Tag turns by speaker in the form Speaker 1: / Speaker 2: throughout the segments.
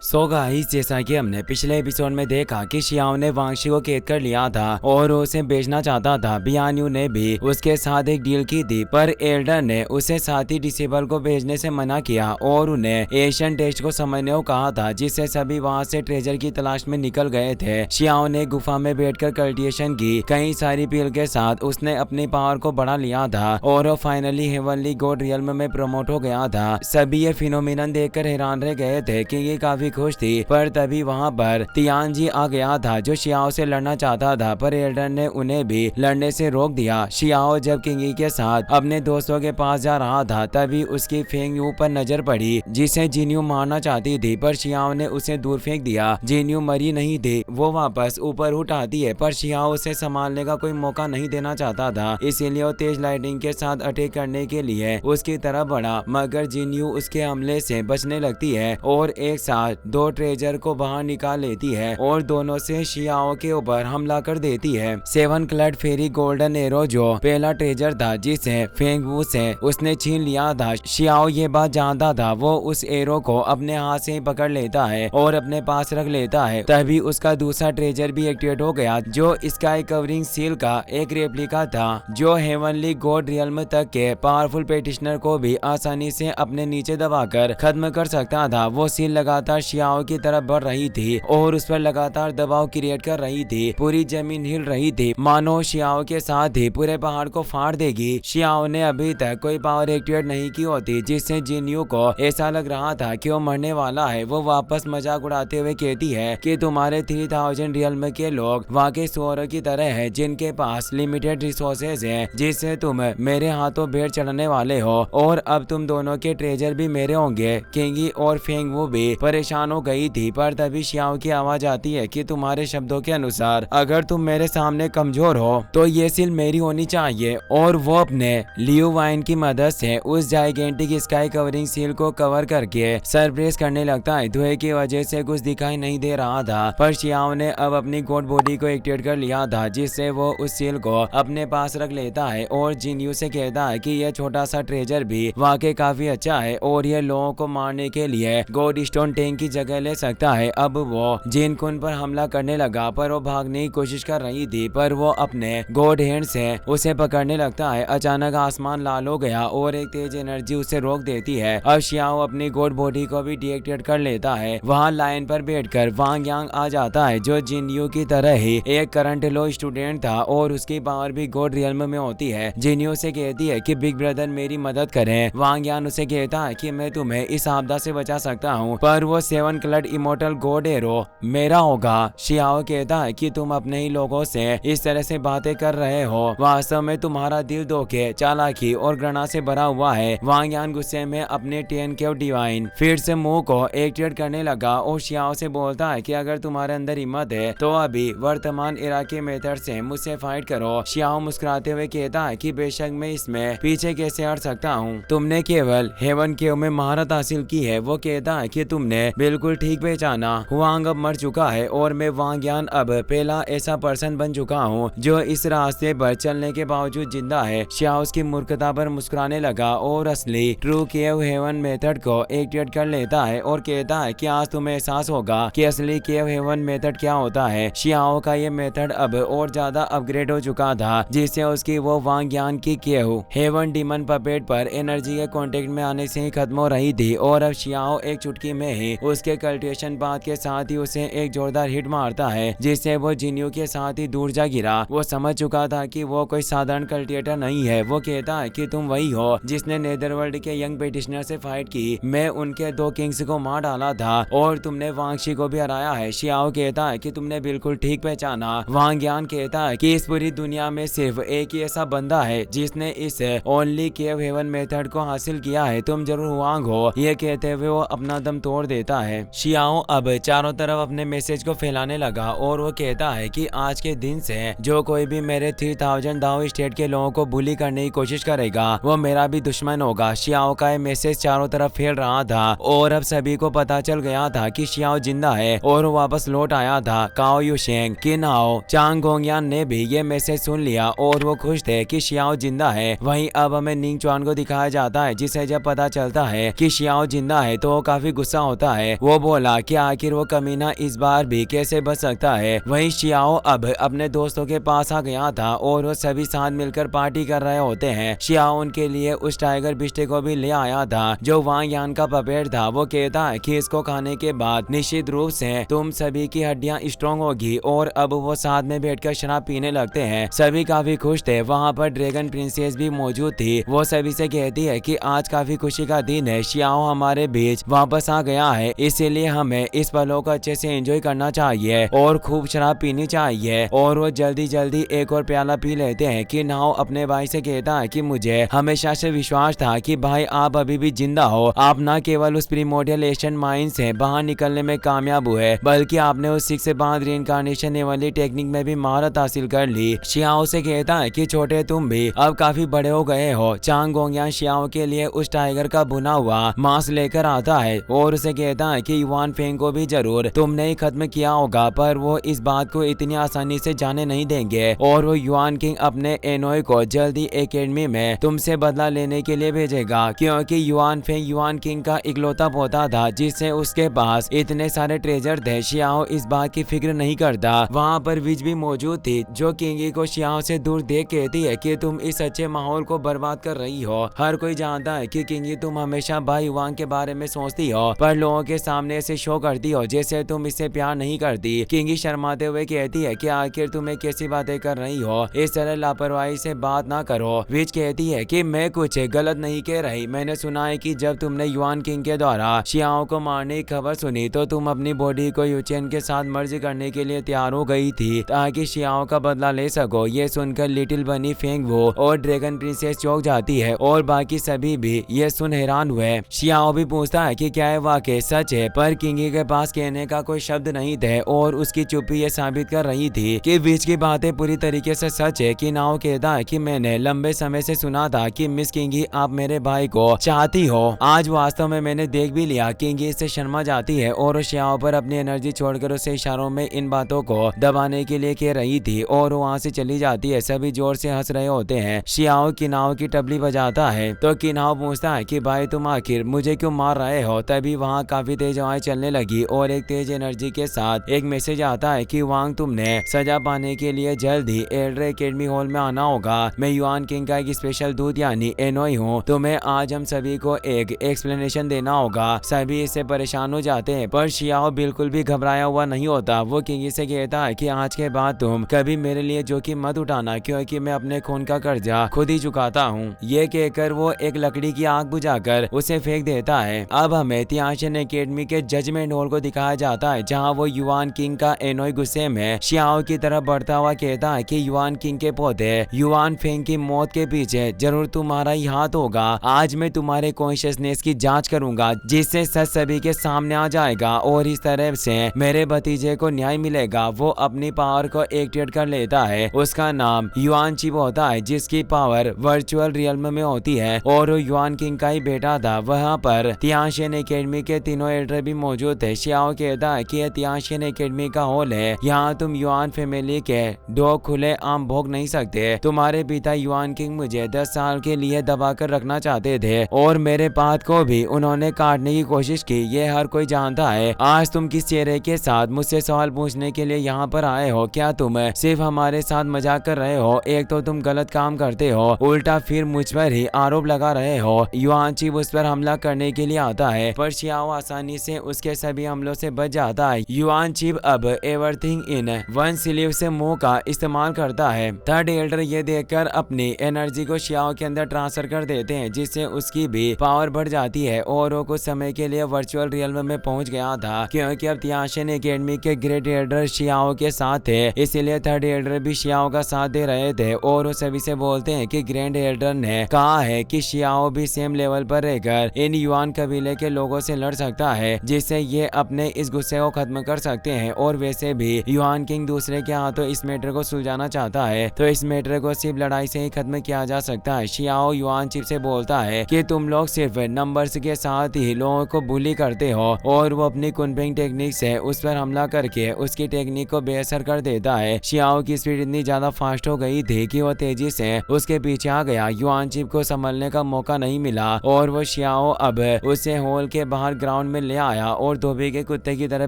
Speaker 1: So guys, जैसा कि हमने पिछले एपिसोड में देखा कि शियाओ ने वांगशी को कैद कर लिया था और उसे बेचना चाहता था। बियानयू ने भी उसके साथ एक डील की थी, पर एल्डर ने उसे साथी डिसेबल को भेजने से मना किया और उन्हें एशियन टेस्ट को समझने को कहा था, जिससे सभी वहां से ट्रेजर की तलाश में निकल गए थे। शियाओ ने गुफा में बैठकर कल्टिवेशन की कई सारी पील के साथ उसने अपनी पावर को बढ़ा लिया था और वो फाइनली हेवनली गॉड रियल्म में प्रमोट हो गया था। सभी ये फिनोमिनन देखकर हैरान रह गए थे कि ये काफी खुश थी, पर तभी वहां पर तियानजी आ गया था जो शियाओ से लड़ना चाहता था, पर एल्डर ने उन्हें भी लड़ने से रोक दिया। शियाओ जब किंगी के साथ अपने दोस्तों के पास जा रहा था, तभी उसकी फेंग यू पर नजर पड़ी जिसे जिन्यू मारना चाहती थी, पर शियाओ ने उसे दूर फेंक दिया। जिन्यू मरी नहीं थी, वो वापस ऊपर उठ आती है, पर शियाओ उसे संभालने का कोई मौका नहीं देना चाहता था, इसीलिए वो तेज लाइटिंग के साथ अटैक करने के लिए उसकी तरफ बढ़ा, मगर जिन्यू उसके हमले से बचने लगती है और एक साथ दो ट्रेजर को बाहर निकाल लेती है और दोनों से शियाओ के ऊपर हमला कर देती है। सेवन क्लड फेरी गोल्डन एरो जो पहला ट्रेजर था जिसे फेंग वू से उसने छीन लिया था, शियाओ ये बात जानता था। वो उस एरो को अपने हाथ से पकड़ लेता है और अपने पास रख लेता है। तभी उसका दूसरा ट्रेजर भी एक्टिवेट हो गया जो स्काई कवरिंग सील का एक रेप्लिका था, जो हेवनली गॉड रियल्म तक के पावरफुल पेटिशनर को भी आसानी से अपने नीचे दबाकर खत्म कर सकता था। वो सील लगातार शियाओ की तरफ बढ़ रही थी और उस पर लगातार दबाव क्रिएट कर रही थी। पूरी जमीन हिल रही थी, मानो शियाओ के साथ ही पूरे पहाड़ को फाड़ देगी। शियाओ ने अभी तक कोई पावर एक्टिवेट नहीं की होती, जिससे जिन्यू को ऐसा लग रहा था कि वो मरने वाला है। वो वापस मजाक उड़ाते हुए कहती है कि तुम्हारे 3000 रियल्म के लोग वाकई सुअरों की तरह है, जिनके पास लिमिटेड रिसोर्सेज है, जिससे तुम मेरे हाथों भेड़ चढ़ने वाले हो और अब तुम दोनों के ट्रेजर भी मेरे होंगे। किंगी और फेंग वो भी परेशान हो गई थी, पर तभी शियाओ की आवाज आती है कि तुम्हारे शब्दों के अनुसार अगर तुम मेरे सामने कमजोर हो तो ये सील मेरी होनी चाहिए। और वो अपने लियो वाइन की मदद से उस जाइगेंटिक स्काई कवरिंग सील को कवर करके सरप्रेस करने लगता है। धुएं की वजह से कुछ दिखाई नहीं दे रहा था, पर शियाओ ने अब अपनी गॉड बॉडी को एक्टिवेट कर लिया था, जिससे वो उस सील को अपने पास रख लेता है और जिन्यू से कहता है कि यह छोटा सा ट्रेजर भी वाकई काफी अच्छा है और ये लोगों को मारने के लिए गॉड स्टोन टैंक की जगह ले सकता है। अब वो जिन कुन पर हमला करने लगा, पर वो भागने की कोशिश कर रही थी, पर वो अपने गॉड हैंड से उसे पकड़ने लगता है। अचानक आसमान लाल हो गया और एक तेज एनर्जी उसे रोक देती है। अब शियाओ अपनी गॉड बॉडी को भी डीएक्टिवेट कर लेता है। वहाँ लाइन पर बैठकर वांग यांग आ जाता है, जो जिन्यू की तरह ही एक करंट लो स्टूडेंट था और उसकी पावर भी गॉड रियल्म में होती है। जिन्यू से कहती है कि बिग ब्रदर मेरी मदद करें। वांग यांग उसे कहता है कि मैं तुम्हें इस आपदा से बचा सकता हूँ, पर वो सेवन क्लड इमोर्टल गॉड एरो मेरा होगा। शियाओ कहता है कि तुम अपने ही लोगों से इस तरह से बातें कर रहे हो, वास्तव में तुम्हारा दिल धोखे, चालाकी और घृणा से भरा हुआ है। वांग यान गुस्से में अपने 10 के डिवाइन फिर से मुंह को एक्टिवेट करने लगा और शियाओ से बोलता है कि अगर तुम्हारे अंदर हिम्मत है तो अभी वर्तमान इरा के मेथड से मुझसे फाइट करो। शियाओ मुस्कुराते हुए कहता है कि बेशक मैं इसमें पीछे कैसे हट सकता हूँ, तुमने केवल हेवन केव में महारत हासिल की है। वो कहता है कि तुमने बिल्कुल ठीक पहचाना, हुआंग अब मर चुका है और मैं वांग यान अब पहला ऐसा पर्सन बन चुका हूँ जो इस रास्ते पर चलने के बावजूद जिंदा है। शियाओ उसकी मूर्खता पर मुस्कुराने लगा और असली ट्रू केव हेवन मेथड को एक्टिवेट कर लेता है और कहता है कि आज तुम्हें एहसास होगा कि असली केव हेवन मेथड क्या होता है। शियाओ का ये मेथड अब और ज्यादा अपग्रेड हो चुका था, जिससे उसकी वो वांग यान की केव हेवन डीमन पपेट पर एनर्जी के कांटेक्ट में आने से ही खत्म हो रही थी और अब शियाओ एक चुटकी में ही उसके कल्टिवेशन पाथ के साथ ही उसे एक जोरदार हिट मारता है, जिससे वो जिन्यू के साथ ही दूर जा गिरा। वो समझ चुका था कि वो कोई साधारण कल्टिवेटर नहीं है। वो कहता है कि तुम वही हो जिसने नेदरवर्ल्ड के यंग पेटिशनर से फाइट की, मैं उनके 2 किंग्स को मार डाला था और तुमने वांगशी को भी हराया है। शियाओ कहता है कि तुमने बिल्कुल ठीक पहचाना। वांग यान कहता है कि इस पूरी दुनिया में सिर्फ एक ही ऐसा बंदा है जिसने इस ओनली केव हेवन मेथड को हासिल किया है, तुम जरूर हुआंग हो। ये कहते हुए वो अपना दम तोड़ देता है। शियाओ अब चारों तरफ अपने मैसेज को फैलाने लगा और वो कहता है कि आज के दिन से जो कोई भी मेरे 3000 दाओ स्टेट के लोगों को बुली करने की कोशिश करेगा वो मेरा भी दुश्मन होगा। शियाओ का ये मैसेज चारों तरफ फैल रहा था और अब सभी को पता चल गया था कि शियाओ जिंदा है और वो वापस लौट आया था। काओ युशेंग, किन हाओ, चांग गोंगयान ने भी ये मैसेज सुन लिया और वो खुश थे कि शियाओ जिंदा है। वहीं अब हमें निंग चुआन को दिखाया जाता है, जिसे जब पता चलता है कि शियाओ जिंदा है तो वो काफी गुस्सा होता है है। वो बोला कि आखिर वो कमीना इस बार भी कैसे बच सकता है। वहीं शियाओ अब अपने दोस्तों के पास आ गया था और वो सभी साथ मिलकर पार्टी कर रहे होते हैं। शियाओ उनके लिए उस टाइगर बिस्टे को भी ले आया था जो वांग यान का पपेट था। वो कहता है कि इसको खाने के बाद निश्चित रूप से तुम सभी की हड्डियां स्ट्रॉन्ग होगी। और अब वो साथ में बैठकर शराब पीने लगते हैं। सभी काफी खुश थे। वहाँ पर ड्रैगन प्रिंसेस भी मौजूद थी। वो सभी से कहती है कि आज काफी खुशी का दिन है। शियाओ हमारे बीच वापस आ गया है, इसीलिए हमें इस पलों को अच्छे से एंजॉय करना चाहिए और खूब शराब पीनी चाहिए। और वो जल्दी जल्दी एक और प्याला पी लेते हैं कि नाओ अपने भाई से कहता है कि मुझे हमेशा से विश्वास था कि भाई आप अभी भी जिंदा हो। आप न केवल उस प्रीमोर्डियल एशियन माइन से बाहर निकलने में कामयाब हुए बल्कि आपने उस 6 से 5 रीइंकार्नेशन वाली टेक्निक में भी महारत हासिल कर ली। शियाओ से कहता है कि छोटे तुम भी अब काफी बड़े हो गए हो। चांग गोंगयान शियाओ के लिए उस टाइगर का बुना हुआ मांस लेकर आता है और उसे कहता है कि युआन फेंग को भी जरूर तुमने ही खत्म किया होगा, पर वो इस बात को इतनी आसानी से जाने नहीं देंगे और वो युआन किंग अपने एनोई को जल्दी एकेडमी में तुमसे बदला लेने के लिए भेजेगा, क्योंकि युआन फेंग युआन किंग का इकलौता पोता था जिससे उसके पास इतने सारे ट्रेजर थे। शियाओ इस बात की फिक्र नहीं करता। वहाँ पर विज भी मौजूद थी जो किंगी को शियाओ से दूर देख कहती है कि तुम इस अच्छे माहौल को बर्बाद कर रही हो। हर कोई जानता है कि किंगी तुम हमेशा भाई वांग के बारे में सोचती हो, पर लोगों के सामने ऐसे शो करती हो जैसे तुम इससे प्यार नहीं करती। किंगी शर्माते हुए कहती है कि आखिर तुम्हें कैसी बातें कर रही हो, इस तरह लापरवाही से बात ना करो। विच कहती है कि मैं कुछ गलत नहीं कह रही। मैंने सुना है कि जब तुमने युआन किंग के द्वारा शियाओ को मारने की खबर सुनी तो तुम अपनी बॉडी को यूचेन के साथ मर्ज करने के लिए तैयार हो गई थी ताकि शियाओ का बदला ले सको। ये सुनकर लिटिल बनी फेंग वो और ड्रैगन प्रिंसेस चौंक जाती है और बाकी सभी भी ये सुन हैरान हुए। शियाओ भी पूछता है कि क्या ये वाकई सच है, पर किंगी के पास कहने का कोई शब्द नहीं थे और उसकी चुप्पी ये साबित कर रही थी कि विच की बातें पूरी तरीके से सच है। कि नाओ कहता है कि मैंने लंबे समय से सुना था कि मिस किंगी आप मेरे भाई को चाहती हो। आज वास्तव में मैंने देख भी लिया। किंगी इससे शर्मा जाती है और शियाओ पर अपनी एनर्जी छोड़कर उसे इशारों में इन बातों को दबाने के लिए कह रही थी और वहाँ से चली जाती है। सभी जोर से हंस रहे होते हैं। शियाओ किनाओ की टबली बजाता है तो किनाओ पूछता है कि भाई तुम आखिर मुझे क्यों मार रहे हो। तभी वहाँ काफी तेज हवाएं चलने लगी और एक तेज एनर्जी के साथ एक मैसेज आता है कि वांग तुमने सजा पाने के लिए जल्द ही एल्डर एकेडमी हॉल में आना होगा। मैं युआन किंग का एक स्पेशल दूत यानी एनोई हूँ। तुम्हें आज हम सभी को एक एक्सप्लेनेशन देना होगा। सभी इससे परेशान हो जाते हैं पर शियाओ बिल्कुल भी घबराया हुआ नहीं होता। वो किंगी से कहता है कि आज के बाद तुम कभी मेरे लिए जोखिम मत उठाना, क्योंकि मैं अपने खून का कर्जा खुद ही चुकाता हूँ। ये कहकर वो एक लकड़ी की आग बुझाकर उसे फेंक देता है। अब हमें तियानशन एकेडमी के जजमेंट हॉल को दिखाया जाता है जहाँ वो युआन किंग का एनोई गुस्से में शियाओ की तरफ बढ़ता हुआ कहता है कि युआन किंग के पौधे युआन फेंग की मौत के पीछे जरूर तुम्हारा ही हाथ होगा। आज मैं तुम्हारे कॉन्शियसनेस की जांच करूंगा जिससे सच सभी के सामने आ जाएगा और इस तरह से मेरे भतीजे को न्याय मिलेगा। वो अपनी पावर को एक्टिवेट कर लेता है। उसका नाम युआन चिब होता है जिसकी पावर वर्चुअल रियल्म में होती है और युआन किंग का ही बेटा था। वहाँ पर तियानशन एकेडमी के तीनों एल्डर भी मौजूद थे। शियाओ कहता है कि तियानशन एकेडमी का हॉल है, यहाँ तुम युआन फैमिली के दो खुले आम भोग नहीं सकते। तुम्हारे पिता युआन किंग मुझे 10 साल के लिए दबा कर रखना चाहते थे और मेरे पात को भी उन्होंने काटने की कोशिश की। ये हर कोई जानता है। आज तुम किस चेहरे के साथ मुझसे सवाल पूछने के लिए यहाँ पर आए हो? क्या तुम सिर्फ हमारे साथ मजाक कर रहे हो? एक तो तुम गलत काम करते हो, उल्टा फिर मुझ पर ही आरोप लगा रहे हो। युआन चिब उस पर हमला करने के लिए आता है पर शियाओ आसानी से उसके सभी हमलों से बच जाता है। युआन चिब अब एवरीथिंग इन वन स्लीव से मुंह का इस्तेमाल करता है। थर्ड एल्डर ये देखकर अपनी एनर्जी को शियाओ के अंदर ट्रांसफर कर देते हैं जिससे उसकी भी पावर बढ़ जाती है और वो कुछ समय के लिए वर्चुअल रियल्म में पहुंच गया था। क्योंकि अब तियानशन एकेडमी के ग्रेट एल्डर शियाओ के साथ थे इसलिए थर्ड एल्डर भी शियाओ का साथ दे रहे थे और वो सभी से बोलते हैं कि ग्रैंड एल्डर ने कहा है कि शियाओ भी सेम लेवल पर रहकर इन युआन कबीले के लोगों से लड़ सकता है जिससे ये अपने इस गुस्से को खत्म कर सकते हैं। और वैसे भी युआन किंग दूसरे के हाथों इस मैटर को सुलझाना चाहता है तो इस मैटर को सिर्फ लड़ाई से ही खत्म किया जा सकता है। शियाओ युआन चिब से बोलता है कि तुम लोग सिर्फ नंबर्स के साथ ही लोगों को बुली करते हो और वो अपनी कुनपिंग टेक्निक से उस पर हमला करके उसकी टेक्निक को बेअसर कर देता है। शियाओ की स्पीड इतनी ज्यादा फास्ट हो गई थी कि वो तेजी से उसके पीछे आ गया। युआन चिब को संभलने का मौका नहीं मिला और वो शियाओ अब उसे हॉल के बाहर ग्राउंड में में ले आया और धोबी के कुत्ते की तरह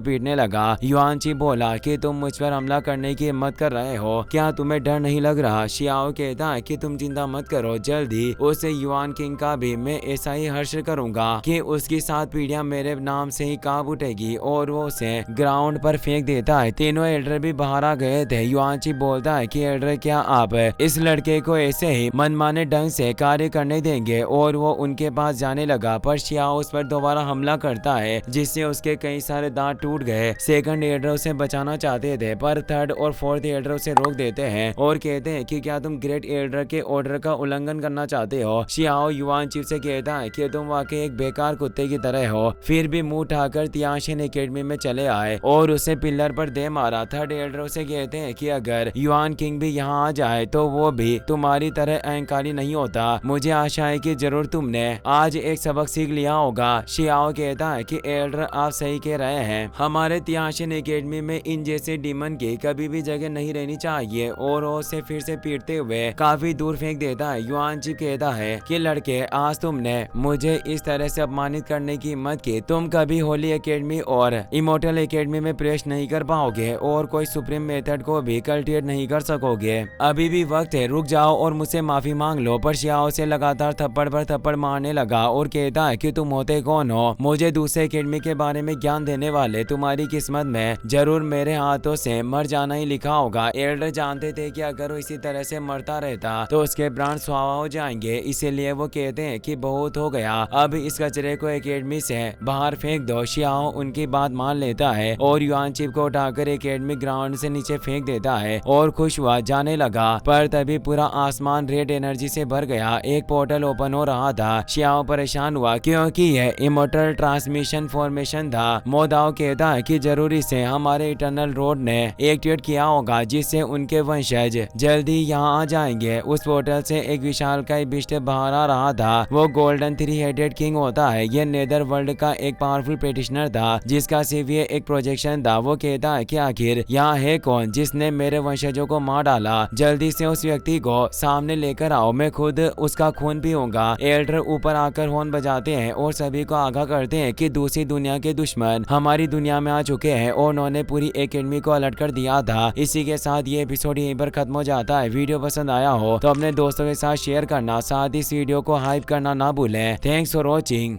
Speaker 1: पीटने लगा। युआनची बोला कि तुम मुझ पर हमला करने की हिम्मत कर रहे हो, क्या तुम्हें डर नहीं लग रहा? शियाओ कहता है कि तुम चिंता मत करो, जल्दी उस युआन किंग का भी मैं ऐसा ही हर्ष करूंगा कि उसकी 7 पीढ़ियां मेरे नाम से ही कांप उठेगी। और वो उसे ग्राउंड पर फेंक देता है। तीनों एल्डर भी बाहर आ गए थे। युआनची बोलता है कि एल्डर क्या आप इस लड़के को ऐसे ही मनमाने ढंग से कार्य करने देंगे? और वो उनके पास जाने लगा पर शियाओ उस पर दोबारा हमला करता है जिससे उसके कई सारे दांत टूट गए। सेकंड एल्डर उसे बचाना चाहते थे पर थर्ड और फोर्थ एल्डर उसे रोक देते हैं और कहते हैं कि क्या तुम ग्रेट एल्डर के ऑर्डर का उल्लंघन करना चाहते हो? शियाओ युआनची से कहता है कि तुम वाकई एक बेकार कुत्ते की तरह हो। फिर भी मुंह उठाकर तियाशिन एकेडमी में चले आए और उसे पिलर पर दे मारा। थर्ड एल्डर उसे कहते हैं कि अगर युआन किंग भी यहाँ आ जाए तो वो भी तुम्हारी तरह अहंकारी नहीं होता। मुझे आशा है कि जरूर तुमने आज एक सबक सीख लिया होगा। शियाओ कहता है कि एल्डर आप सही कह रहे हैं, हमारे तियाशिन एकेडमी में इन जैसे डीमन की कभी भी जगह नहीं रहनी चाहिए। और वो उसे फिर से पीटते हुए काफी दूर फेंक देता है। युआनची कहता है कि लड़के, आज तुमने मुझे इस तरह से अपमानित करने की हिम्मत की। तुम कभी होली एकेडमी और इमोर्टल एकेडमी में प्रवेश नहीं कर पाओगे और कोई सुप्रीम मेथड को भी कल्टिवेट नहीं कर सकोगे। अभी भी वक्त है, रुक जाओ और मुझसे माफी मांग लो। पर शियाओ से लगातार थप्पड़ पर थप्पड़ मारने लगा और कहता है कि तुम होते कौन हो मुझे दूसरे एकेडमी के बारे में ज्ञान देने वाले? तुम्हारी किस्मत में जरूर मेरे हाथों से मर जाना ही लिखा होगा। एल्डर जानते थे कि अगर वो इसी तरह से मरता रहता तो उसके प्राण स्वाहा हो जाएंगे, इसीलिए वो कहते हैं कि बहुत हो गया, अब इस कचरे को एकेडमी से बाहर फेंक दो। शियाओ उनकी बात मान लेता है और युआनची को उठाकर एकेडमी ग्राउंड से नीचे फेंक देता है और खुश हुआ जाने लगा। पर तभी पूरा आसमान रेड एनर्जी से भर गया। एक पोर्टल ओपन हो रहा था। शियाओ परेशान हुआ क्योंकि यह इमोर्टल ट्रांसमिशन फॉर्मेशन था। मोदाओ कहता है कि जरूरी से हमारे इटर्नल रोड ने एक्टिवेट किया होगा जिससे उनके वंशज जल्दी यहाँ आ जाएंगे। उस पोर्टल से एक विशालकाय बिस्ट बाहर आ रहा था। वो गोल्डन 3 हेडेड किंग होता है। यह नेदर वर्ल्ड का एक पावरफुल पेटिशनर था जिसका सिर्फ ये एक प्रोजेक्शन था। वो कहता है कि आखिर यहाँ है कौन जिसने मेरे वंशजों को मार डाला? जल्दी से उस व्यक्ति को सामने लेकर आओ, मैं खुद उसका खून पीऊंगा। एल्डर ऊपर आकर हॉर्न बजाते हैं और सभी को आगाह करते हैं कि दूसरी दुनिया के दुश्मन हमारी दुनिया में आ चुके हैं और उन्होंने पूरी एकेडमी को अलर्ट कर दिया था। इसी के साथ ये एपिसोड यहीं पर खत्म हो जाता है। वीडियो पसंद आया हो तो अपने दोस्तों के साथ शेयर करना, साथ ही इस वीडियो को हाइप करना ना भूलें। Thanks for watching.